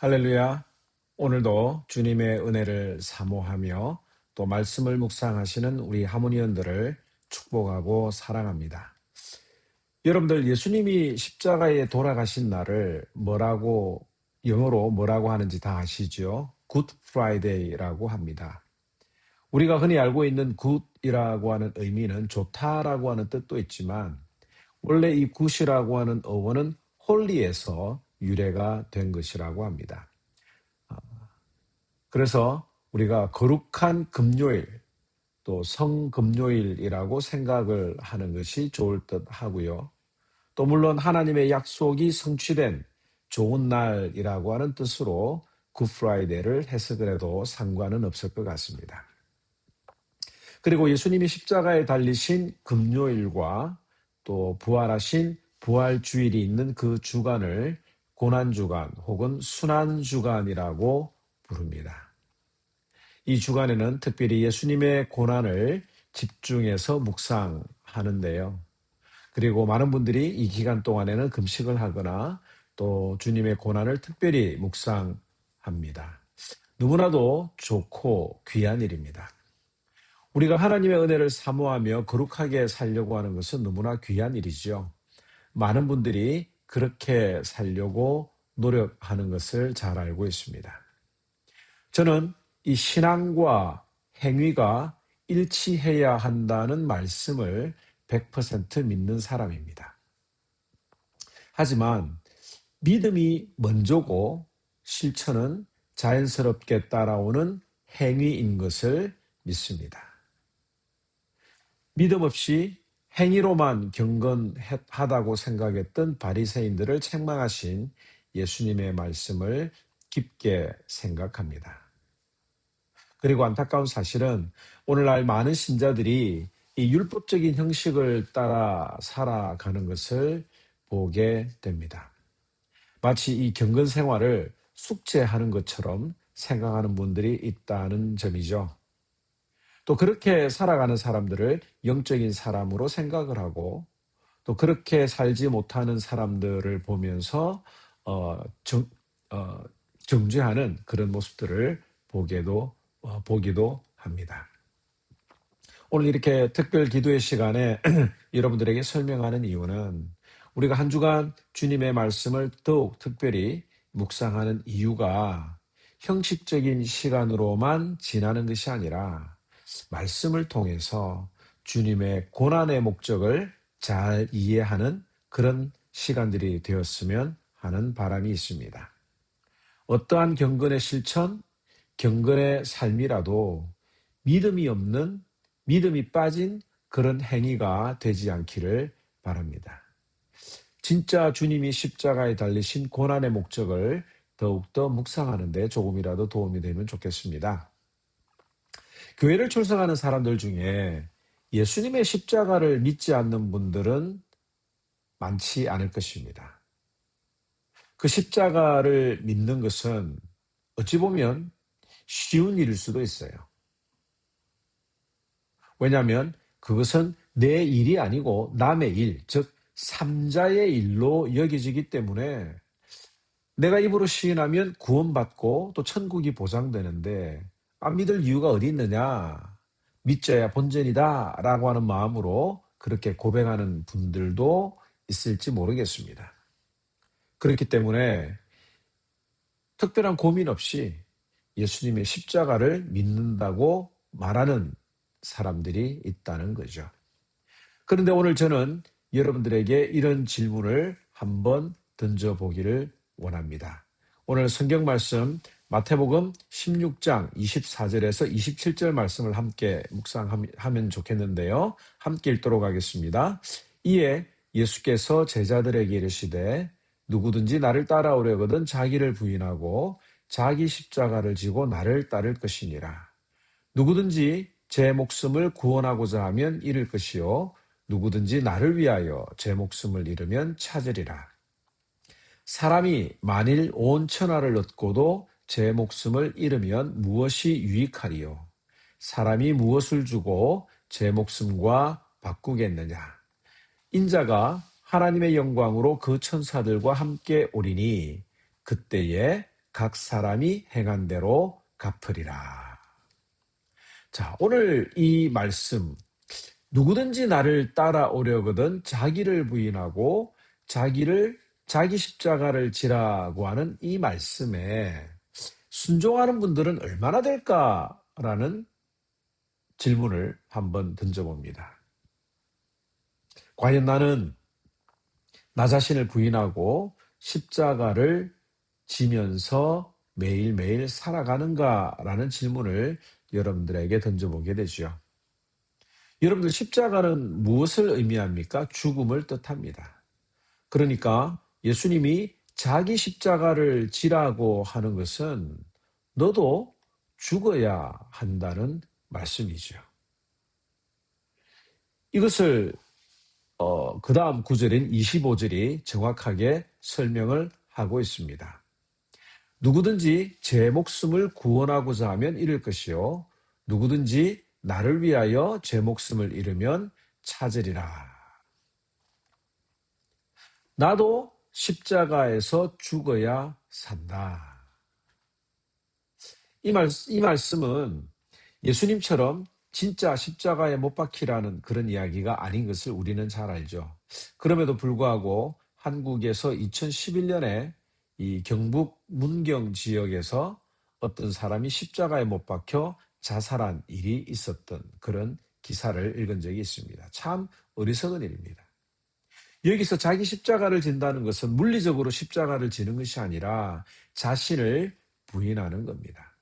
할렐루야. 오늘도 주님의 은혜를 사모하며 또 말씀을 묵상하시는 우리 하모니언들을 축복하고 사랑합니다. 여러분들 예수님이 십자가에 돌아가신 날을 영어로 뭐라고 하는지 다 아시죠? 굿 프라이데이라고 합니다. 우리가 흔히 알고 있는 굿이라고 하는 의미는 좋다라고 하는 뜻도 있지만 원래 이 굿이라고 하는 어원은 홀리에서 유래가 된 것이라고 합니다. 그래서 우리가 거룩한 금요일, 또 성금요일이라고 생각을 하는 것이 좋을 듯 하고요. 또 물론 하나님의 약속이 성취된 좋은 날이라고 하는 뜻으로 굿프라이데이를 해석을 해도 상관은 없을 것 같습니다. 그리고 예수님이 십자가에 달리신 금요일과 또 부활하신 부활주일이 있는 그 주간을 고난주간 혹은 순환주간이라고 부릅니다. 이 주간에는 특별히 예수님의 고난을 집중해서 묵상하는데요. 그리고 많은 분들이 이 기간 동안에는 금식을 하거나 또 주님의 고난을 특별히 묵상합니다. 너무나도 좋고 귀한 일입니다. 우리가 하나님의 은혜를 사모하며 거룩하게 살려고 하는 것은 너무나 귀한 일이죠. 많은 분들이 그렇게 살려고 노력하는 것을 잘 알고 있습니다. 저는 이 신앙과 행위가 일치해야 한다는 말씀을 100% 믿는 사람입니다. 하지만 믿음이 먼저고 실천은 자연스럽게 따라오는 행위인 것을 믿습니다. 믿음 없이 행위로만 경건하다고 생각했던 바리새인들을 책망하신 예수님의 말씀을 깊게 생각합니다. 그리고 안타까운 사실은 오늘날 많은 신자들이 이 율법적인 형식을 따라 살아가는 것을 보게 됩니다. 마치 이 경건 생활을 숙제하는 것처럼 생각하는 분들이 있다는 점이죠. 또 그렇게 살아가는 사람들을 영적인 사람으로 생각을 하고 또 그렇게 살지 못하는 사람들을 보면서 정죄하는 그런 모습들을 보기도 합니다. 오늘 이렇게 특별 기도의 시간에 여러분들에게 설명하는 이유는 우리가 한 주간 주님의 말씀을 더욱 특별히 묵상하는 이유가 형식적인 시간으로만 지나는 것이 아니라 말씀을 통해서 주님의 고난의 목적을 잘 이해하는 그런 시간들이 되었으면 하는 바람이 있습니다. 어떠한 경건의 실천, 경건의 삶이라도 믿음이 빠진 그런 행위가 되지 않기를 바랍니다. 진짜 주님이 십자가에 달리신 고난의 목적을 더욱더 묵상하는 데 조금이라도 도움이 되면 좋겠습니다. 교회를 출석하는 사람들 중에 예수님의 십자가를 믿지 않는 분들은 많지 않을 것입니다. 그 십자가를 믿는 것은 어찌 보면 쉬운 일일 수도 있어요. 왜냐하면 그것은 내 일이 아니고 남의 일, 즉 삼자의 일로 여겨지기 때문에 내가 입으로 시인하면 구원받고 또 천국이 보장되는데 안 믿을 이유가 어디 있느냐? 믿져야 본전이다 라고 하는 마음으로 그렇게 고백하는 분들도 있을지 모르겠습니다. 그렇기 때문에 특별한 고민 없이 예수님의 십자가를 믿는다고 말하는 사람들이 있다는 거죠. 그런데 오늘 저는 여러분들에게 이런 질문을 한번 던져보기를 원합니다. 오늘 성경 말씀 마태복음 16장 24절에서 27절 말씀을 함께 묵상하면 좋겠는데요. 함께 읽도록 하겠습니다. 이에 예수께서 제자들에게 이르시되 누구든지 나를 따라오려거든 자기를 부인하고 자기 십자가를 지고 나를 따를 것이니라. 누구든지 제 목숨을 구원하고자 하면 잃을 것이요 누구든지 나를 위하여 제 목숨을 잃으면 찾으리라. 사람이 만일 온 천하를 얻고도 제 목숨을 잃으면 무엇이 유익하리요? 사람이 무엇을 주고 제 목숨과 바꾸겠느냐? 인자가 하나님의 영광으로 그 천사들과 함께 오리니 그때에 각 사람이 행한 대로 갚으리라. 자, 오늘 이 말씀, 누구든지 나를 따라오려거든 자기를 부인하고 자기 십자가를 지라고 하는 이 말씀에 순종하는 분들은 얼마나 될까라는 질문을 한번 던져봅니다. 과연 나는 나 자신을 부인하고 십자가를 지면서 매일매일 살아가는가라는 질문을 여러분들에게 던져보게 되죠. 여러분들 십자가는 무엇을 의미합니까? 죽음을 뜻합니다. 그러니까 예수님이 자기 십자가를 지라고 하는 것은 너도 죽어야 한다는 말씀이죠. 이것을 그 다음 구절인 25절이 정확하게 설명을 하고 있습니다. 누구든지 제 목숨을 구원하고자 하면 잃을 것이요 누구든지 나를 위하여 제 목숨을 잃으면 찾으리라. 나도 십자가에서 죽어야 산다. 이 말씀은 예수님처럼 진짜 십자가에 못 박히라는 그런 이야기가 아닌 것을 우리는 잘 알죠. 그럼에도 불구하고 한국에서 2011년에 이 경북 문경 지역에서 어떤 사람이 십자가에 못 박혀 자살한 일이 있었던 그런 기사를 읽은 적이 있습니다. 참 어리석은 일입니다. 여기서 자기 십자가를 진다는 것은 물리적으로 십자가를 지는 것이 아니라 자신을 부인하는 겁니다.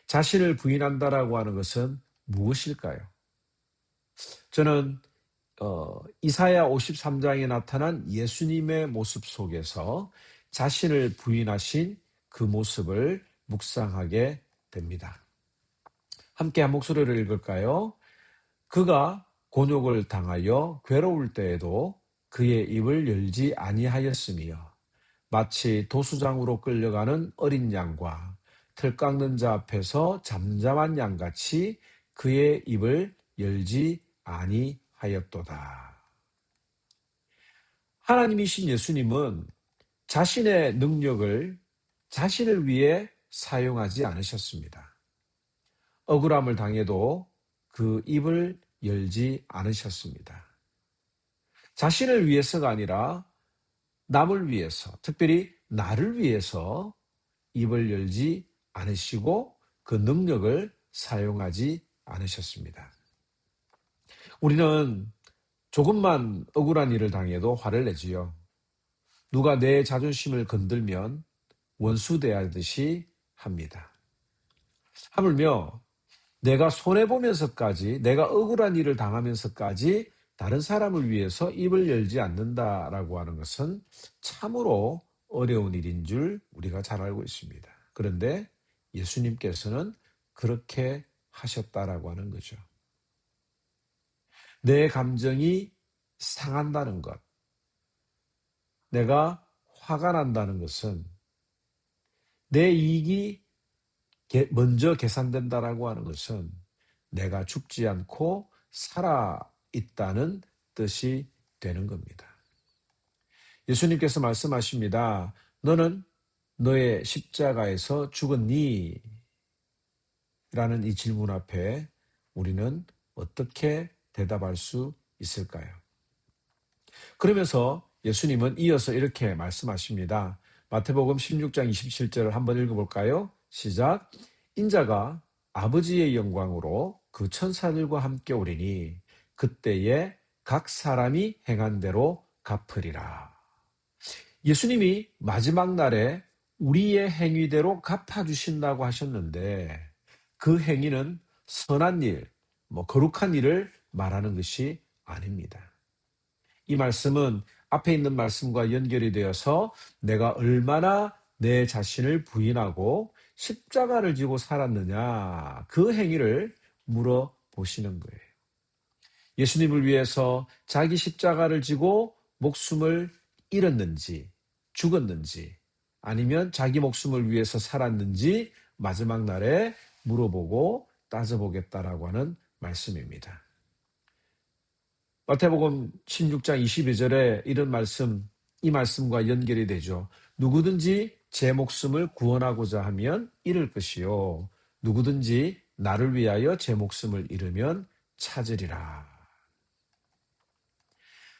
자신을 부인한다라고 하는 것은 무엇일까요? 저는 이사야 53장에 나타난 예수님의 모습 속에서 자신을 부인하신 그 모습을 묵상하게 됩니다. 함께 한 목소리를 읽을까요? 그가 곤욕을 당하여 괴로울 때에도 그의 입을 열지 아니하였으며 마치 도수장으로 끌려가는 어린 양과 틀 깎는 자 앞에서 잠잠한 양같이 그의 입을 열지 아니하였도다. 하나님이신 예수님은 자신의 능력을 자신을 위해 사용하지 않으셨습니다. 억울함을 당해도 그 입을 열지 않으셨습니다. 자신을 위해서가 아니라 남을 위해서, 특별히 나를 위해서 입을 열지 않으시고 그 능력을 사용하지 않으셨습니다. 우리는 조금만 억울한 일을 당해도 화를 내지요. 누가 내 자존심을 건들면 원수 대하듯이 합니다. 하물며 내가 손해보면서까지, 내가 억울한 일을 당하면서까지 다른 사람을 위해서 입을 열지 않는다라고 하는 것은 참으로 어려운 일인 줄 우리가 잘 알고 있습니다. 그런데 예수님께서는 그렇게 하셨다라고 하는 거죠. 내 감정이 상한다는 것, 내가 화가 난다는 것은 내 이익이 먼저 계산된다라고 하는 것은 내가 죽지 않고 살아있다는 뜻이 되는 겁니다. 예수님께서 말씀하십니다. 너는 너의 십자가에서 죽었니? 라는 이 질문 앞에 우리는 어떻게 대답할 수 있을까요? 그러면서 예수님은 이어서 이렇게 말씀하십니다. 마태복음 16장 27절을 한번 읽어볼까요? 시작. 인자가 아버지의 영광으로 그 천사들과 함께 오리니 그때에 각 사람이 행한 대로 갚으리라. 예수님이 마지막 날에 우리의 행위대로 갚아주신다고 하셨는데 그 행위는 선한 일, 거룩한 일을 말하는 것이 아닙니다. 이 말씀은 앞에 있는 말씀과 연결이 되어서 내가 얼마나 내 자신을 부인하고 십자가를 지고 살았느냐 그 행위를 물어보시는 거예요. 예수님을 위해서 자기 십자가를 지고 목숨을 잃었는지 죽었는지 아니면 자기 목숨을 위해서 살았는지 마지막 날에 물어보고 따져보겠다라고 하는 말씀입니다. 마태복음 16장 22절에 이런 말씀, 이 말씀과 연결이 되죠. 누구든지 제 목숨을 구원하고자 하면 잃을 것이요 누구든지 나를 위하여 제 목숨을 잃으면 찾으리라.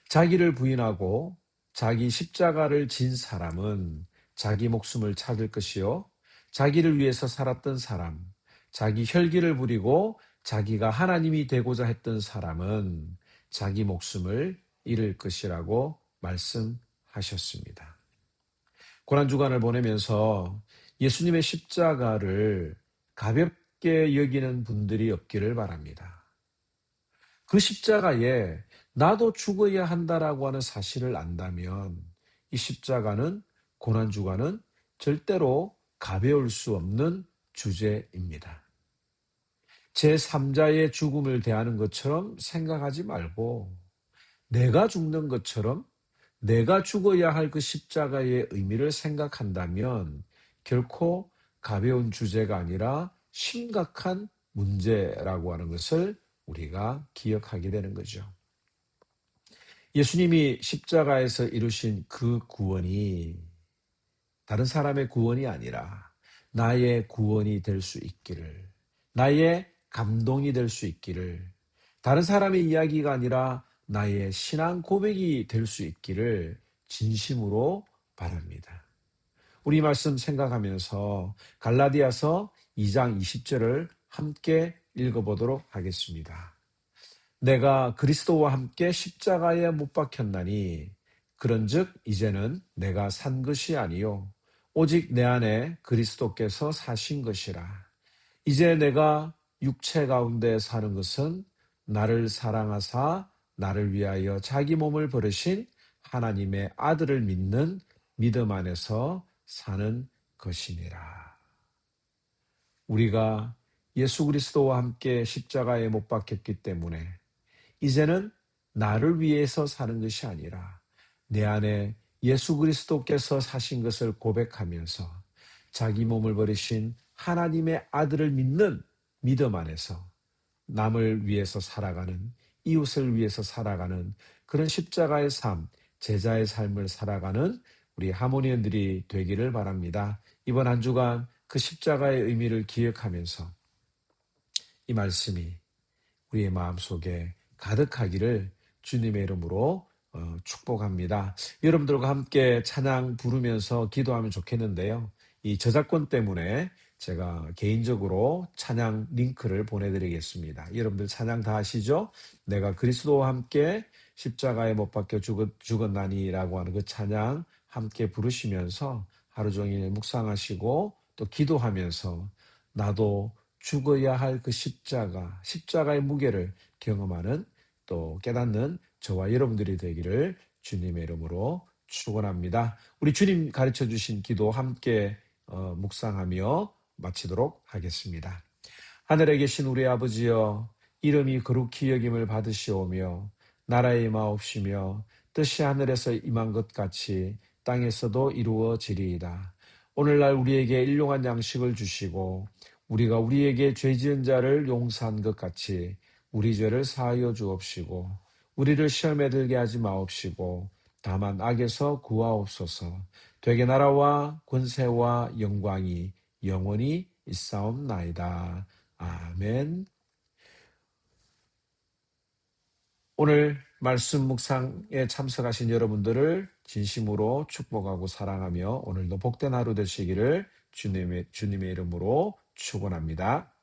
자기를 부인하고 자기 십자가를 진 사람은 자기 목숨을 찾을 것이요 자기를 위해서 살았던 사람, 자기 혈기를 부리고 자기가 하나님이 되고자 했던 사람은 자기 목숨을 잃을 것이라고 말씀하셨습니다. 고난주간을 보내면서 예수님의 십자가를 가볍게 여기는 분들이 없기를 바랍니다. 그 십자가에 나도 죽어야 한다라고 하는 사실을 안다면 이 십자가는, 고난주간은 절대로 가벼울 수 없는 주제입니다. 제3자의 죽음을 대하는 것처럼 생각하지 말고 내가 죽는 것처럼 내가 죽어야 할 그 십자가의 의미를 생각한다면 결코 가벼운 주제가 아니라 심각한 문제라고 하는 것을 우리가 기억하게 되는 거죠. 예수님이 십자가에서 이루신 그 구원이 다른 사람의 구원이 아니라 나의 구원이 될 수 있기를, 나의 감동이 될 수 있기를, 다른 사람의 이야기가 아니라 나의 신앙 고백이 될 수 있기를 진심으로 바랍니다. 우리 말씀 생각하면서 갈라디아서 2장 20절을 함께 읽어보도록 하겠습니다. 내가 그리스도와 함께 십자가에 못 박혔나니 그런즉 이제는 내가 산 것이 아니요 오직 내 안에 그리스도께서 사신 것이라. 이제 내가 육체 가운데 사는 것은 나를 사랑하사 나를 위하여 자기 몸을 버리신 하나님의 아들을 믿는 믿음 안에서 사는 것이니라. 우리가 예수 그리스도와 함께 십자가에 못 박혔기 때문에 이제는 나를 위해서 사는 것이 아니라 내 안에 예수 그리스도께서 사신 것을 고백하면서 자기 몸을 버리신 하나님의 아들을 믿는 믿음 안에서 남을 위해서 살아가는, 이웃을 위해서 살아가는 그런 십자가의 삶, 제자의 삶을 살아가는 우리 하모니언들이 되기를 바랍니다. 이번 한 주간 그 십자가의 의미를 기억하면서 이 말씀이 우리의 마음속에 가득하기를 주님의 이름으로 축복합니다. 여러분들과 함께 찬양 부르면서 기도하면 좋겠는데요. 이 저작권 때문에 제가 개인적으로 찬양 링크를 보내드리겠습니다. 여러분들 찬양 다 아시죠? 내가 그리스도와 함께 십자가에 못 박혀 죽었나니라고 하는 그 찬양 함께 부르시면서 하루 종일 묵상하시고 또 기도하면서 나도 죽어야 할 그 십자가의 무게를 경험하는 또 깨닫는 저와 여러분들이 되기를 주님의 이름으로 축원합니다. 우리 주님 가르쳐 주신 기도 함께 묵상하며 마치도록 하겠습니다. 하늘에 계신 우리 아버지여, 이름이 거룩히 여김을 받으시오며 나라의 임하옵시며 뜻이 하늘에서 임한 것 같이 땅에서도 이루어지리이다. 오늘날 우리에게 일용할 양식을 주시고 우리가 우리에게 죄 지은 자를 용서한 것 같이 우리 죄를 사하여 주옵시고 우리를 시험에 들게 하지 마옵시고 다만 악에서 구하옵소서. 되게 나라와 권세와 영광이 영원히 있사옵나이다. 아멘. 오늘 말씀 묵상에 참석하신 여러분들을 진심으로 축복하고 사랑하며 오늘도 복된 하루 되시기를 주님의 이름으로 축원합니다.